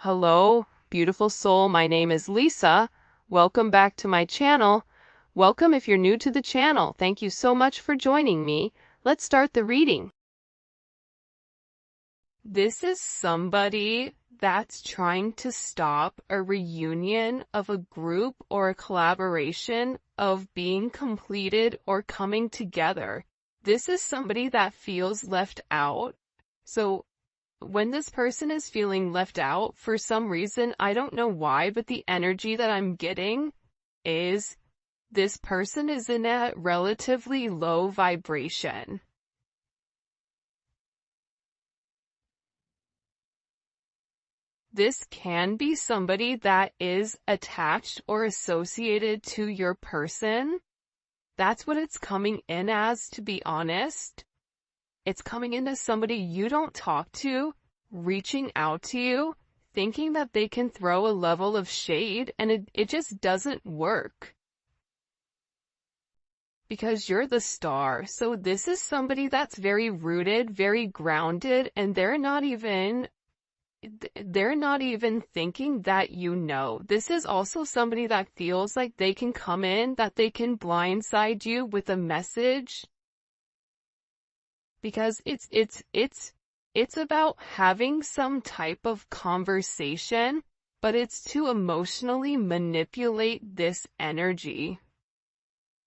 Hello, beautiful soul. My name is Lisa. Welcome back to my channel. Welcome if you're new to the channel. Thank you so much for joining me. Let's start the reading. This is somebody that's trying to stop a reunion of a group or a collaboration of being completed or coming together. This is somebody that feels left out. So when this person is feeling left out, for some reason, I don't know why, but the energy that I'm getting is this person is in a relatively low vibration. This can be somebody that is attached or associated to your person. That's what it's coming in as, to be honest. It's coming in as somebody you don't talk to, reaching out to you, thinking that they can throw a level of shade, and it just doesn't work. Because you're the star. So this is somebody that's very rooted, very grounded, and they're not even thinking that you know. This is also somebody that feels like they can come in, that they can blindside you with a message. Because it's about having some type of conversation, but it's to emotionally manipulate this energy.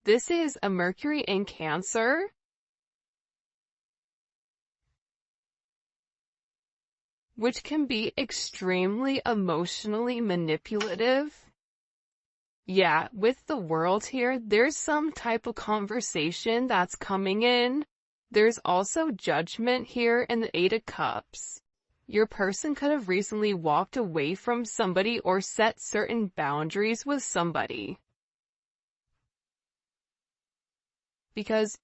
This is a Mercury in Cancer. Which can be extremely emotionally manipulative. Yeah, with the world here, there's some type of conversation that's coming in. There's also judgment here in the Eight of Cups. Your person could have recently walked away from somebody or set certain boundaries with somebody. Because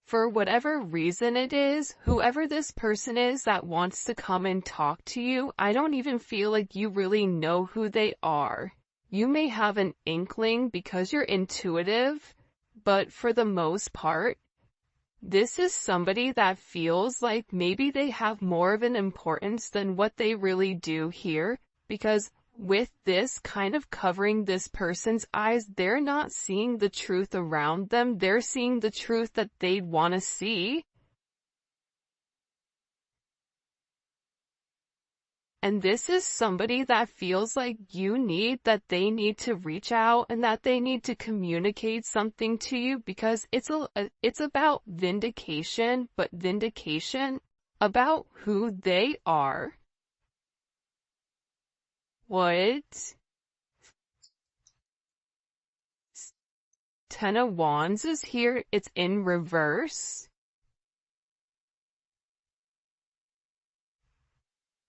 for whatever reason it is, whoever this person is that wants to come and talk to you, I don't even feel like you really know who they are. You may have an inkling because you're intuitive, but for the most part, this is somebody that feels like maybe they have more of an importance than what they really do here, because with this kind of covering this person's eyes, they're not seeing the truth around them. They're seeing the truth that they'd want to see. And this is somebody that feels like that they need to reach out and that they need to communicate something to you, because it's about vindication, but vindication about who they are. What? Ten of Wands is here. It's in reverse.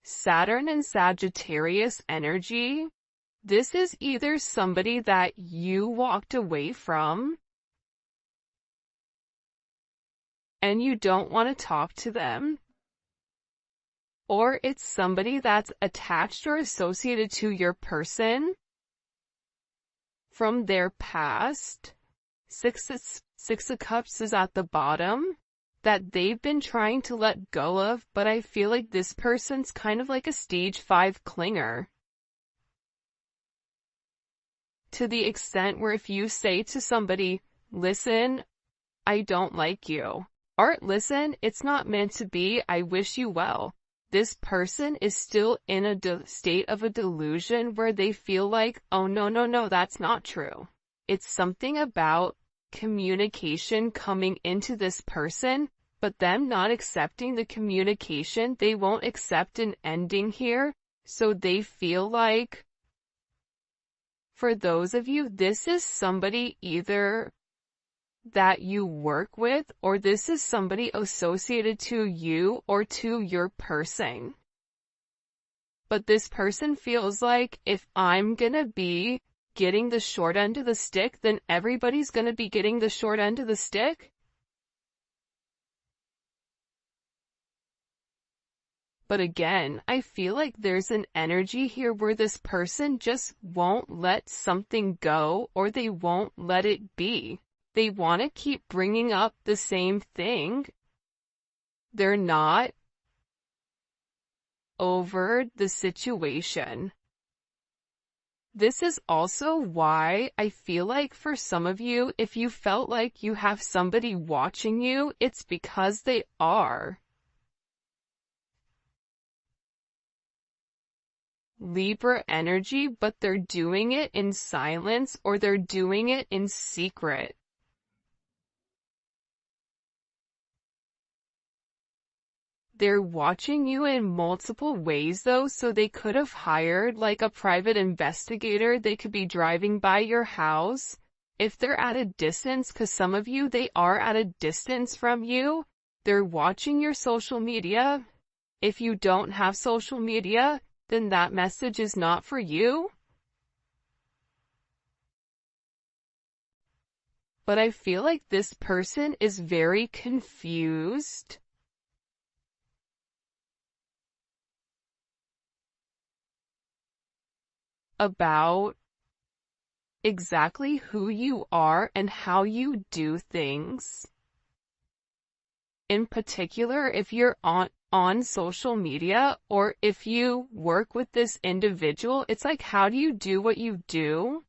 Saturn and Sagittarius energy. This is either somebody that you walked away from and you don't want to talk to them, or it's somebody that's attached or associated to your person from their past. Six of Cups is at the bottom, that they've been trying to let go of, but I feel like this person's kind of like a stage 5 clinger. To the extent where if you say to somebody, listen, I don't like you, or listen, it's not meant to be, I wish you well, this person is still in a state of a delusion where they feel like, oh no, that's not true. It's something about communication coming into this person, but them not accepting the communication. They won't accept an ending here, so they feel like, for those of you, this is somebody either that you work with, or this is somebody associated to you or to your person. But this person feels like, if I'm gonna be getting the short end of the stick, then everybody's gonna be getting the short end of the stick. But again, I feel like there's an energy here where this person just won't let something go, or they won't let it be. They want to keep bringing up the same thing. They're not over the situation. This is also why I feel like for some of you, if you felt like you have somebody watching you, it's because they are. Libra energy, but they're doing it in silence or they're doing it in secret. They're watching you in multiple ways though, so they could have hired like a private investigator. They could be driving by your house. If they're at a distance, because some of you, they are at a distance from you, they're watching your social media. If you don't have social media, then that message is not for you. But I feel like this person is very confused about exactly who you are and how you do things. In particular, if you're on social media or if you work with this individual, it's like, how do you do what you do?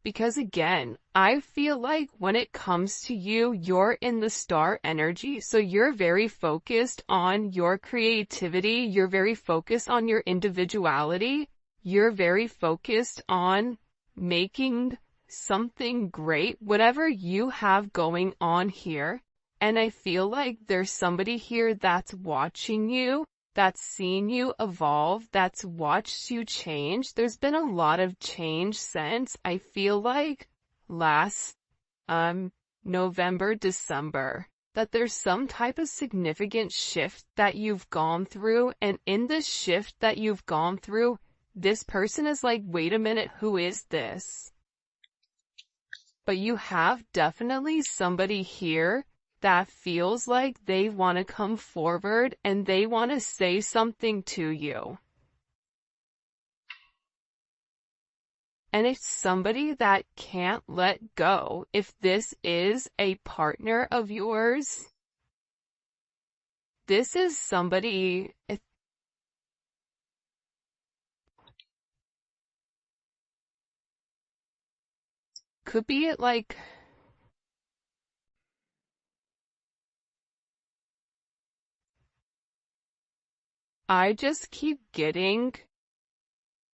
Because again, I feel like when it comes to you, you're in the star energy, so you're very focused on your creativity, you're very focused on your individuality, you're very focused on making something great, whatever you have going on here. And I feel like there's somebody here that's watching you, that's seen you evolve, that's watched you change. There's been a lot of change since, I feel like, last November, December, that there's some type of significant shift that you've gone through, and in this shift that you've gone through, this person is like, wait a minute, who is this? But you have definitely somebody here that feels like they want to come forward and they want to say something to you. And it's somebody that can't let go. If this is a partner of yours, this is somebody, it could be like, I just keep getting,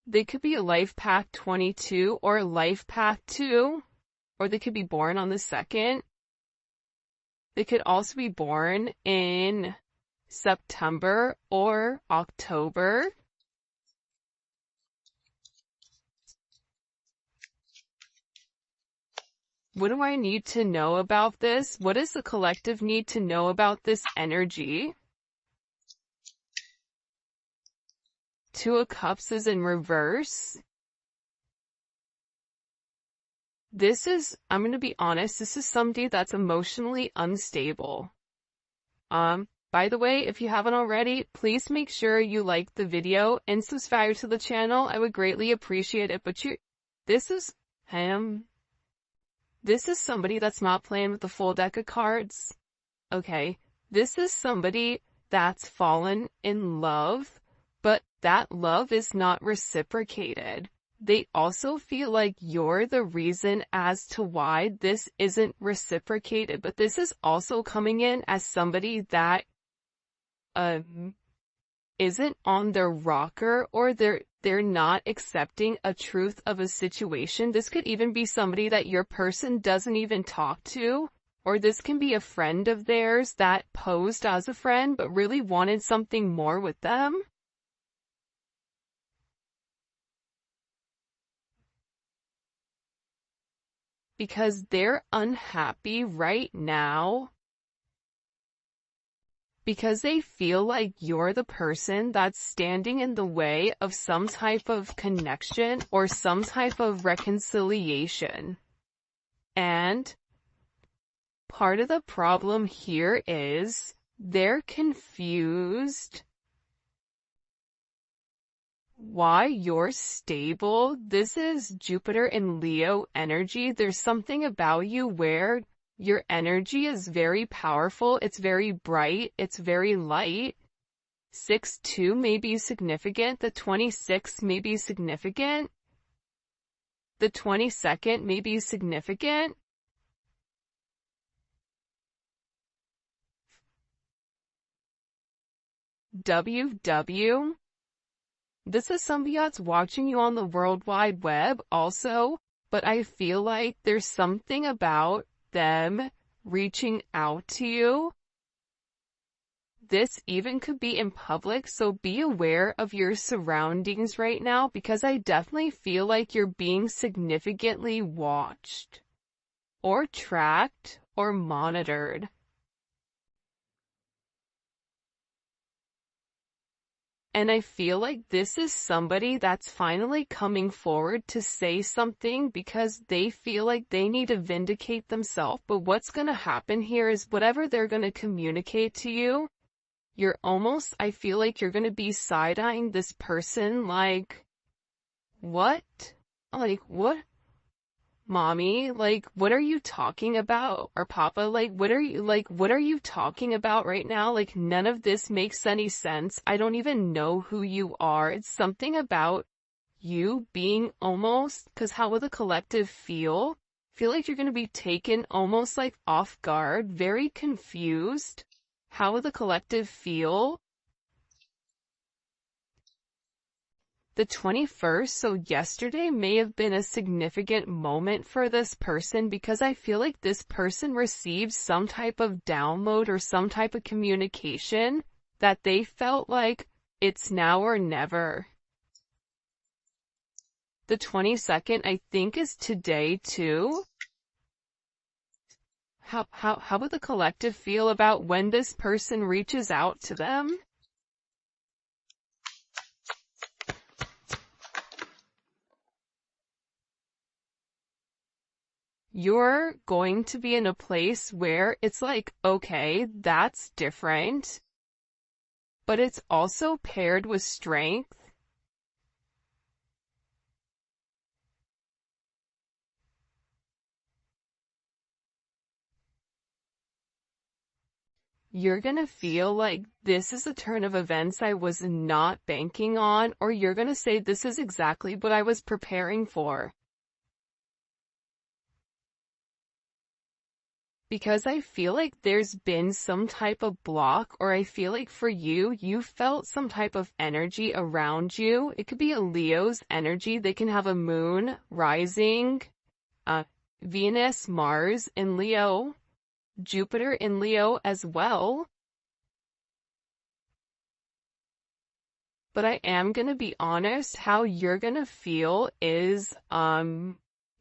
they could be a life path 22 or life path 2, or they could be born on the 2nd. They could also be born in September or October. What do I need to know about this? What does the collective need to know about this energy? Two of Cups is in reverse. This is, I'm going to be honest, this is somebody that's emotionally unstable. By the way, if you haven't already, please make sure you like the video and subscribe to the channel. I would greatly appreciate it. But this is him. This is somebody that's not playing with the full deck of cards. Okay. This is somebody that's fallen in love, but that love is not reciprocated. They also feel like you're the reason as to why this isn't reciprocated, but this is also coming in as somebody that isn't on their rocker, or they're not accepting a truth of a situation. This could even be somebody that your person doesn't even talk to, or this can be a friend of theirs that posed as a friend but really wanted something more with them. Because they're unhappy right now because they feel like you're the person that's standing in the way of some type of connection or some type of reconciliation. And part of the problem here is they're confused why you're stable. This is Jupiter in Leo energy. There's something about you where Your energy is very powerful. It's very bright. It's very light. 6-2 may be significant. The 26 may be significant. The 22nd may be significant. WW. This is somebody that's watching you on the World Wide Web also, but I feel like there's something about them reaching out to you. This even could be in public, so be aware of your surroundings right now, because I definitely feel like you're being significantly watched, or tracked, or monitored. And I feel like this is somebody that's finally coming forward to say something because they feel like they need to vindicate themselves. But what's going to happen here is whatever they're going to communicate to you, I feel like you're going to be side-eyeing this person like, what? Like, what? Mommy, like, what are you talking about? Or Papa, like, what are you talking about right now? Like, none of this makes any sense. I don't even know who you are. It's something about you being almost, because how will the collective feel? Feel like you're going to be taken almost like off guard, very confused. How will the collective feel? The 21st, so yesterday may have been a significant moment for this person because I feel like this person received some type of download or some type of communication that they felt like it's now or never. The 22nd, I think, is today too. How would the collective feel about when this person reaches out to them? You're going to be in a place where it's like, okay, that's different, but it's also paired with strength. You're gonna feel like this is a turn of events I was not banking on, or you're gonna say this is exactly what I was preparing for. Because I feel like there's been some type of block, or I feel like for you, you felt some type of energy around you. It could be a Leo's energy. They can have a moon, rising, Venus, Mars in Leo, Jupiter in Leo as well. But I am going to be honest, how you're going to feel is,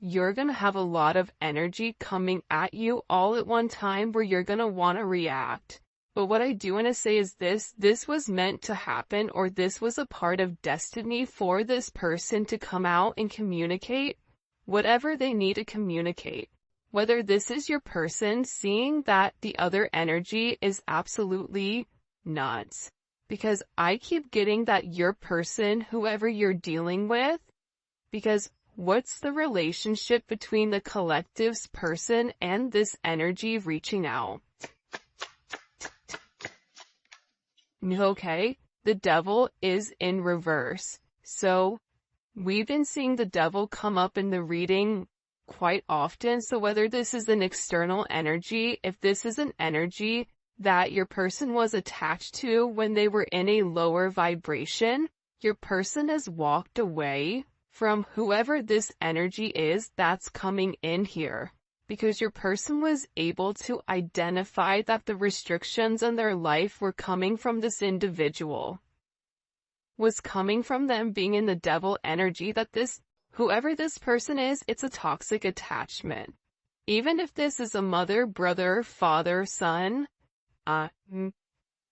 you're going to have a lot of energy coming at you all at one time where you're going to want to react. But what I do want to say is this was meant to happen, or this was a part of destiny for this person to come out and communicate whatever they need to communicate. Whether this is your person seeing that the other energy is absolutely nuts. Because I keep getting that your person, whoever you're dealing with, because what's the relationship between the collective's person and this energy reaching out? Okay, the devil is in reverse. So we've been seeing the devil come up in the reading quite often. So whether this is an external energy, if this is an energy that your person was attached to when they were in a lower vibration, your person has walked away from whoever this energy is that's coming in here, because your person was able to identify that the restrictions in their life were coming from this individual, was coming from them being in the devil energy, that whoever this person is, it's a toxic attachment. Even if this is a mother, brother, father, son,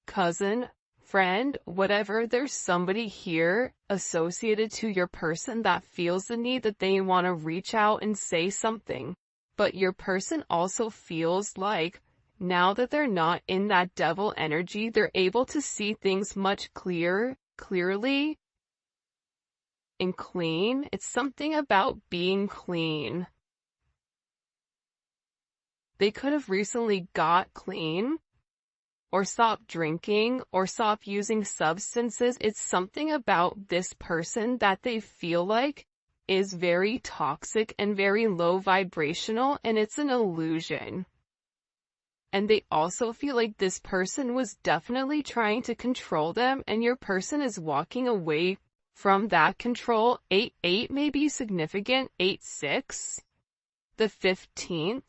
cousin, friend, whatever, there's somebody here associated to your person that feels the need that they want to reach out and say something. But your person also feels like now that they're not in that devil energy, they're able to see things much clearly and clean. It's something about being clean. They could have recently got clean, or stopped drinking, or stopped using substances. It's something about this person that they feel like is very toxic and very low vibrational, and it's an illusion. And they also feel like this person was definitely trying to control them, and your person is walking away from that control. 8-8 may be significant. 8-6, the 15th,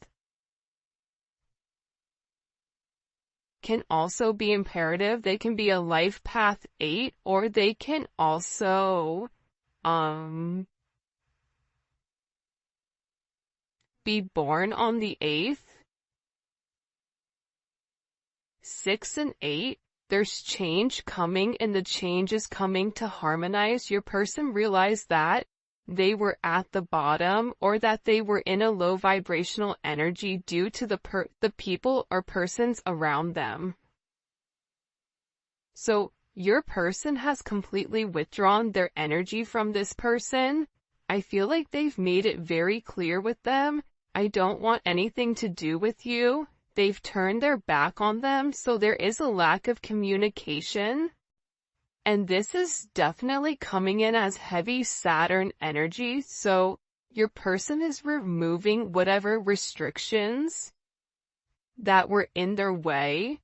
can also be imperative. They can be a life path 8, or they can also be born on the 8th. 6 and 8, there's change coming, and the change is coming to harmonize. Your person realized that they were at the bottom, or that they were in a low vibrational energy due to the people or persons around them. So your person has completely withdrawn their energy from this person. I feel like they've made it very clear with them, I don't want anything to do with you. They've turned their back on them, so there is a lack of communication. And this is definitely coming in as heavy Saturn energy, so your person is removing whatever restrictions that were in their way.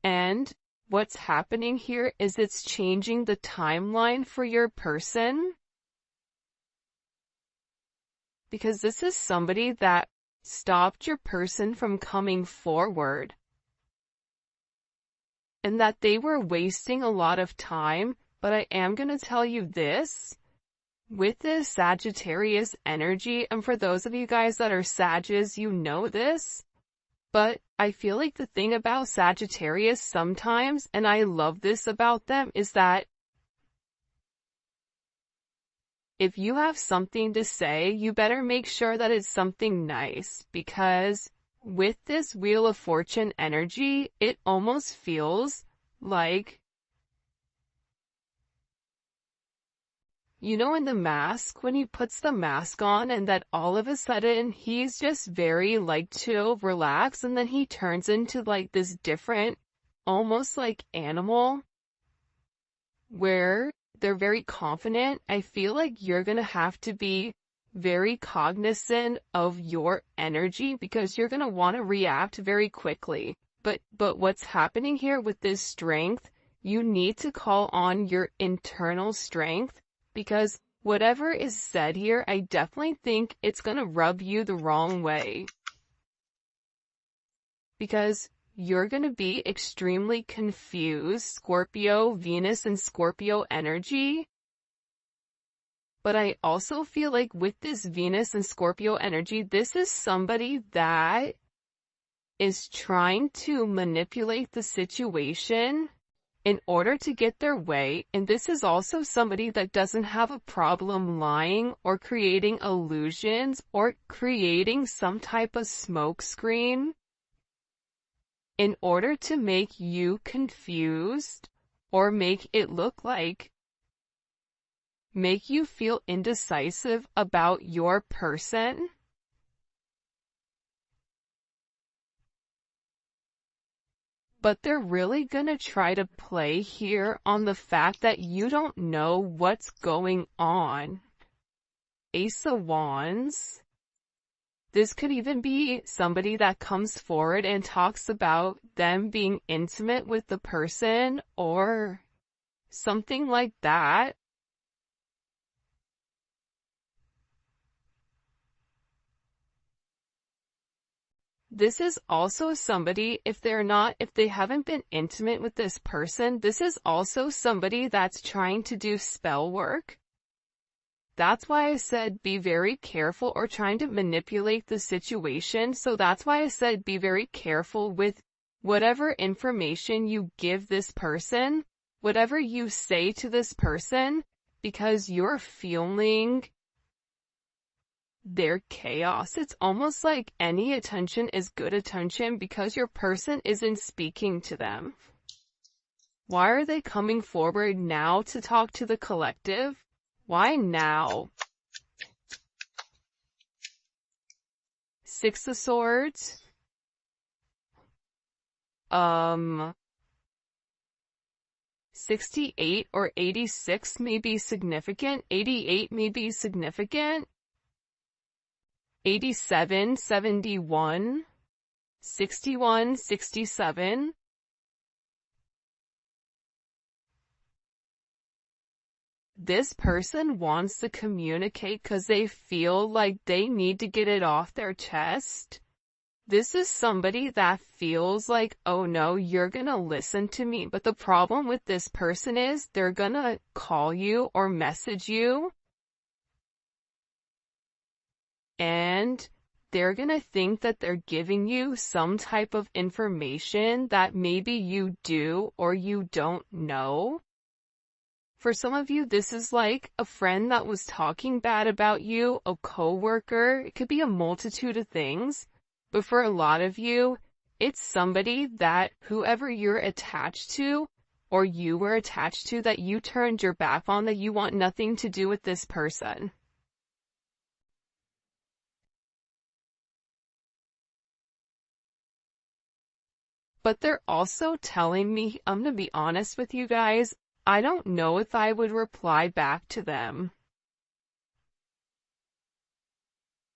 And what's happening here is it's changing the timeline for your person. Because this is somebody that stopped your person from coming forward. And that they were wasting a lot of time, but I am going to tell you this. With this Sagittarius energy, and for those of you guys that are Sagittarius, you know this, but I feel like the thing about Sagittarius sometimes, and I love this about them, is that if you have something to say, you better make sure that it's something nice, because with this Wheel of Fortune energy, it almost feels like, you know, in The Mask, when he puts the mask on and that all of a sudden he's just very like chill, relaxed, and then he turns into like this different, almost like animal, where they're very confident. I feel like you're gonna have to be very cognizant of your energy, because you're going to want to react very quickly. But what's happening here with this strength, you need to call on your internal strength, because whatever is said here, I definitely think it's going to rub you the wrong way. Because you're going to be extremely confused, Scorpio, Venus and Scorpio energy. But I also feel like with this Venus and Scorpio energy, this is somebody that is trying to manipulate the situation in order to get their way. And this is also somebody that doesn't have a problem lying or creating illusions or creating some type of smokescreen in order to make you confused or make it look like, make you feel indecisive about your person. But they're really gonna try to play here on the fact that you don't know what's going on. Ace of Wands. This could even be somebody that comes forward and talks about them being intimate with the person or something like that. This is also somebody, if they haven't been intimate with this person, this is also somebody that's trying to do spell work. That's why I said be very careful, or trying to manipulate the situation. So that's why I said be very careful with whatever information you give this person, whatever you say to this person, because you're feeling their chaos. It's almost like any attention is good attention because your person isn't speaking to them. Why are they coming forward now to talk to the collective? Why now? Six of Swords. 68 or 86 may be significant. 88 may be significant. 87, 71, 61, 67. This person wants to communicate because they feel like they need to get it off their chest. This is somebody that feels like, oh no, you're gonna listen to me. But the problem with this person is they're gonna call you or message you, and they're gonna think that they're giving you some type of information that maybe you do or you don't know. For some of you, this is like a friend that was talking bad about you, a coworker. It could be a multitude of things. But for a lot of you, it's somebody that whoever you're attached to or you were attached to that you turned your back on, that you want nothing to do with this person. But they're also telling me, I'm gonna be honest with you guys, I don't know if I would reply back to them.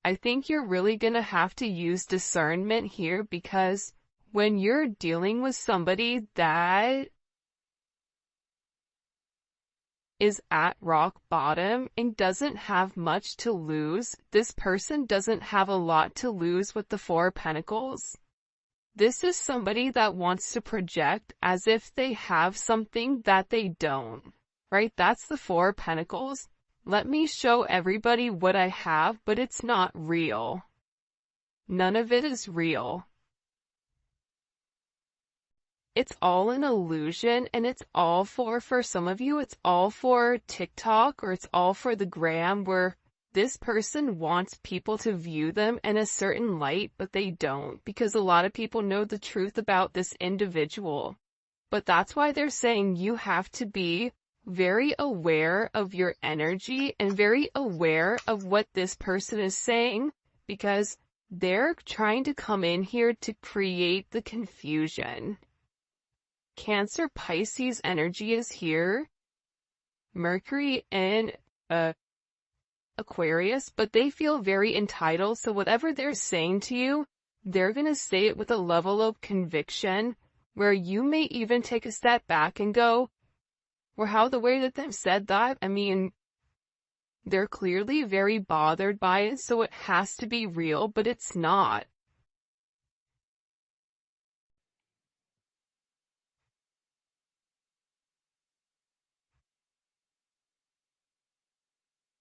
I think you're really gonna have to use discernment here, because when you're dealing with somebody that is at rock bottom and doesn't have much to lose, this person doesn't have a lot to lose with the Four of Pentacles. This is somebody that wants to project as if they have something that they don't, right? That's the Four of Pentacles. Let me show everybody what I have, but it's not real. None of it is real. It's all an illusion, and it's all for some of you, it's all for TikTok, or it's all for the gram, where this person wants people to view them in a certain light, but they don't, because a lot of people know the truth about this individual. But that's why they're saying you have to be very aware of your energy and very aware of what this person is saying, because they're trying to come in here to create the confusion. Cancer, Pisces energy is here. Mercury and Aquarius, but they feel very entitled, so whatever they're saying to you, they're gonna say it with a level of conviction where you may even take a step back and go, well, how the way that they've said that, I mean, they're clearly very bothered by it, so it has to be real, but it's not.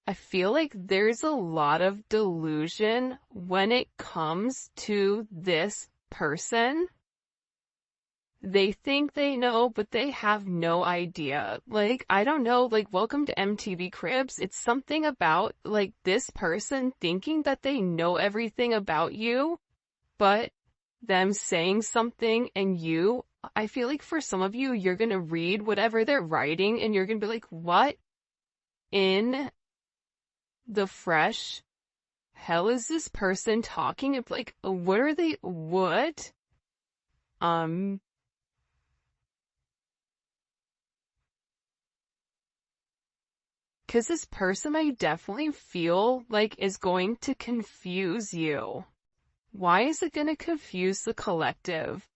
I feel like there's a lot of delusion when it comes to this person. They think they know, but they have no idea. Like, I don't know, like, welcome to MTV Cribs. It's something about, like, this person thinking that they know everything about you, but them saying something and you, I feel like for some of you, you're gonna read whatever they're writing and you're gonna be like, what in the fresh hell is this person talking? It's like, what are they, what? Because this person I definitely feel like is going to confuse you. Why is it going to confuse the collective?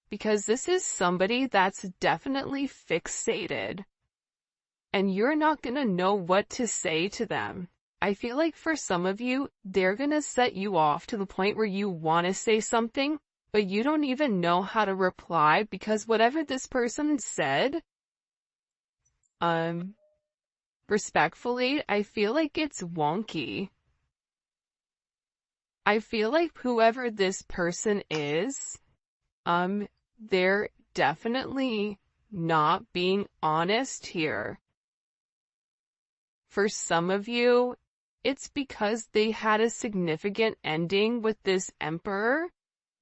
Because this is somebody that's definitely fixated, and you're not going to know what to say to them. I feel like for some of you, they're going to set you off to the point where you want to say something, but you don't even know how to reply, because whatever this person said, respectfully, I feel like it's wonky. I feel like whoever this person is, they're definitely not being honest here. For some of you, it's because they had a significant ending with this emperor.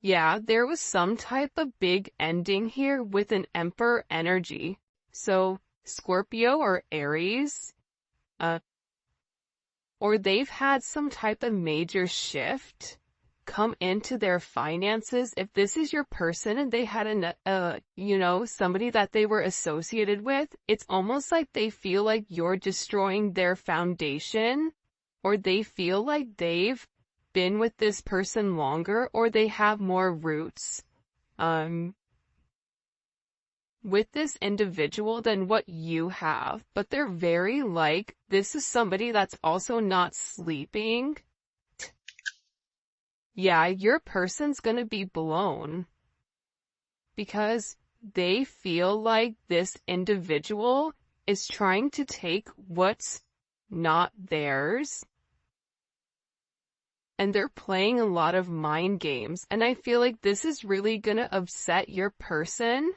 Yeah, there was some type of big ending here with an emperor energy. So Scorpio or Aries, or they've had some type of major shift come into their finances. If this is your person and they had somebody that they were associated with, it's almost like they feel like you're destroying their foundation, or they feel like they've been with this person longer, or they have more roots with this individual than what you have. But they're very like, this is somebody that's also not sleeping. Yeah, your person's gonna be blown because they feel like this individual is trying to take what's not theirs, and they're playing a lot of mind games. And I feel like this is really gonna upset your person,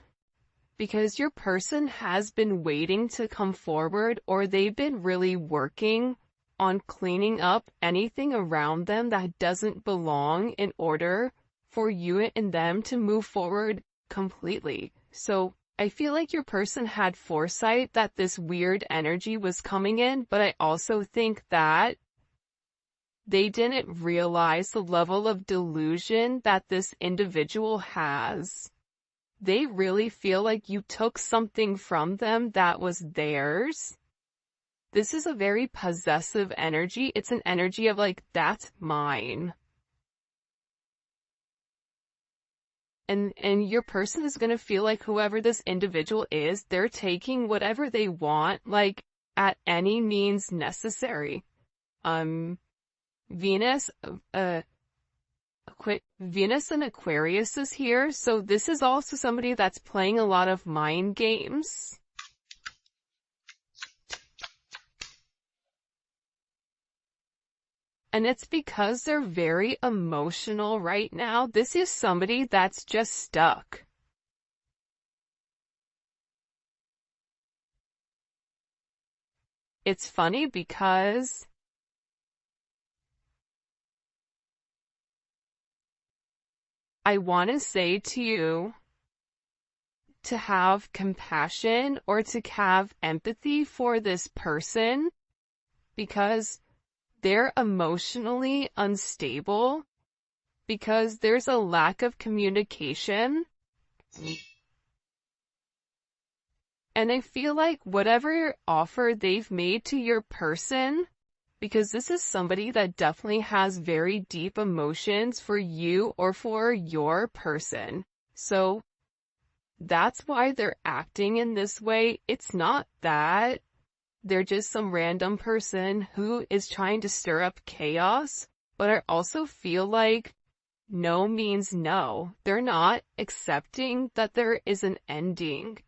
because your person has been waiting to come forward, or they've been really working on cleaning up anything around them that doesn't belong in order for you and them to move forward completely. So I feel like your person had foresight that this weird energy was coming in, but I also think that they didn't realize the level of delusion that this individual has. They really feel like you took something from them that was theirs. This is a very possessive energy. It's an energy of like, that's mine. And your person is going to feel like whoever this individual is, they're taking whatever they want, like, at any means necessary. Venus and Aquarius is here, so this is also somebody that's playing a lot of mind games. And it's because they're very emotional right now. This is somebody that's just stuck. It's funny because I want to say to you to have compassion or to have empathy for this person, because they're emotionally unstable, because there's a lack of communication. And I feel like whatever offer they've made to your person, because this is somebody that definitely has very deep emotions for you or for your person. So that's why they're acting in this way. It's not that they're just some random person who is trying to stir up chaos, but I also feel like no means no. They're not accepting that there is an ending.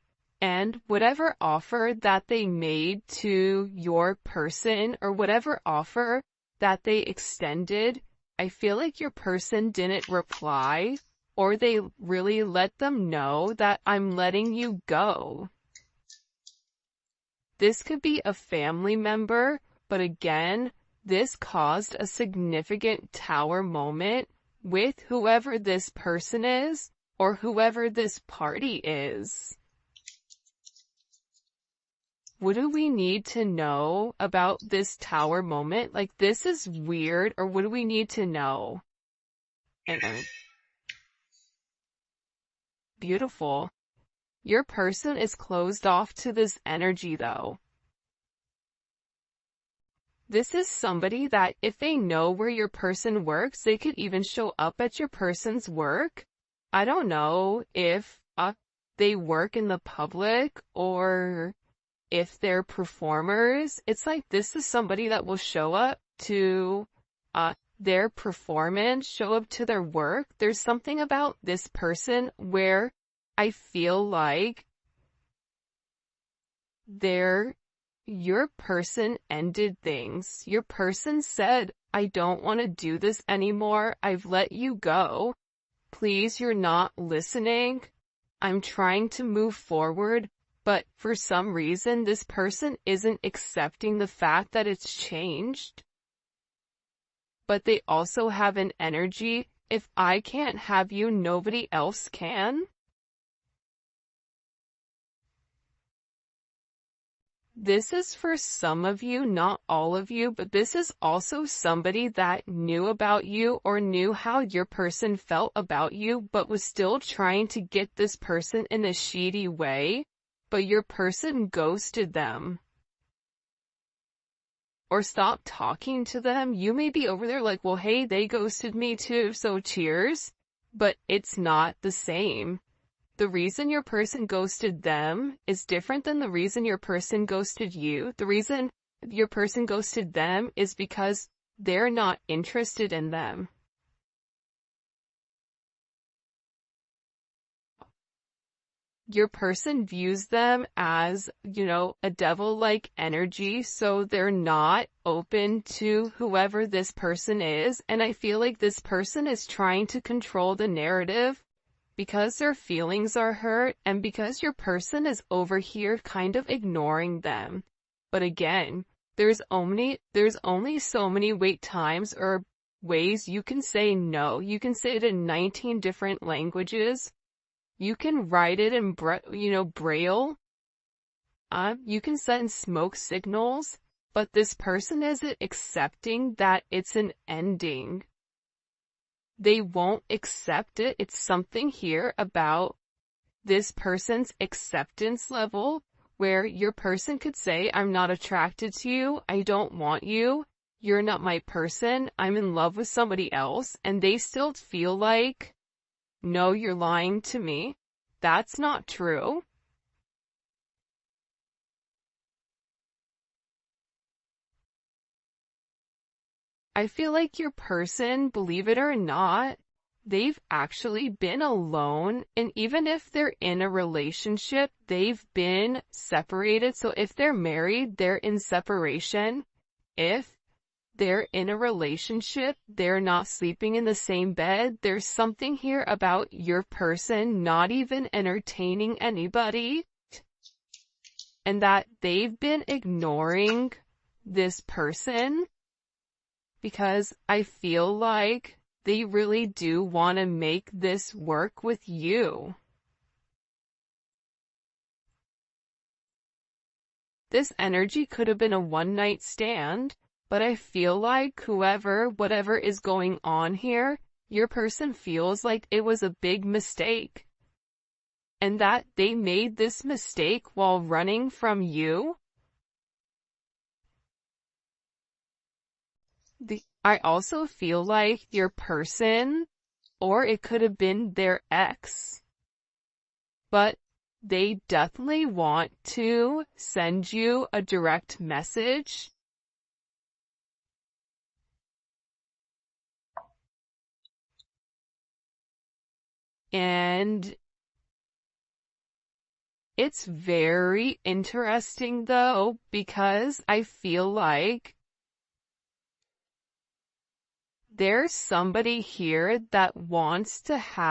And whatever offer that they made to your person, or whatever offer that they extended, I feel like your person didn't reply, or they really let them know that I'm letting you go. This could be a family member, but again, this caused a significant tower moment with whoever this person is, or whoever this party is. What do we need to know about this tower moment? Like, this is weird, or what do we need to know? And beautiful. Your person is closed off to this energy though. This is somebody that if they know where your person works, they could even show up at your person's work. I don't know if they work in the public or if they're performers. It's like this is somebody that will show up to their performance, show up to their work. There's something about this person where I feel like your person ended things. Your person said, I don't want to do this anymore. I've let you go. Please, you're not listening. I'm trying to move forward. But for some reason, this person isn't accepting the fact that it's changed. But they also have an energy, if I can't have you, nobody else can. This is for some of you, not all of you, but this is also somebody that knew about you or knew how your person felt about you, but was still trying to get this person in a shady way, but your person ghosted them. Or stopped talking to them. You may be over there like, well, hey, they ghosted me too, so cheers. But it's not the same. The reason your person ghosted them is different than the reason your person ghosted you. The reason your person ghosted them is because they're not interested in them. Your person views them as, a devil-like energy, so they're not open to whoever this person is, and I feel like this person is trying to control the narrative because their feelings are hurt and because your person is over here kind of ignoring them. But again, there's only so many wait times or ways you can say no. You can say it in 19 different languages. You can write it in, Braille. You can send smoke signals, but this person isn't accepting that it's an ending. They won't accept it. It's something here about this person's acceptance level where your person could say, I'm not attracted to you. I don't want you. You're not my person. I'm in love with somebody else. And they still feel like, no, you're lying to me. That's not true. I feel like your person, believe it or not, they've actually been alone, and even if they're in a relationship, they've been separated. So if they're married, they're in separation. If they're in a relationship, they're not sleeping in the same bed. There's something here about your person not even entertaining anybody, and that they've been ignoring this person because I feel like they really do want to make this work with you. This energy could have been a one-night stand, but I feel like whatever is going on here, your person feels like it was a big mistake. And that they made this mistake while running from you. I also feel like your person, or it could have been their ex, but they definitely want to send you a direct message. And it's very interesting though, because I feel like there's somebody here that wants to have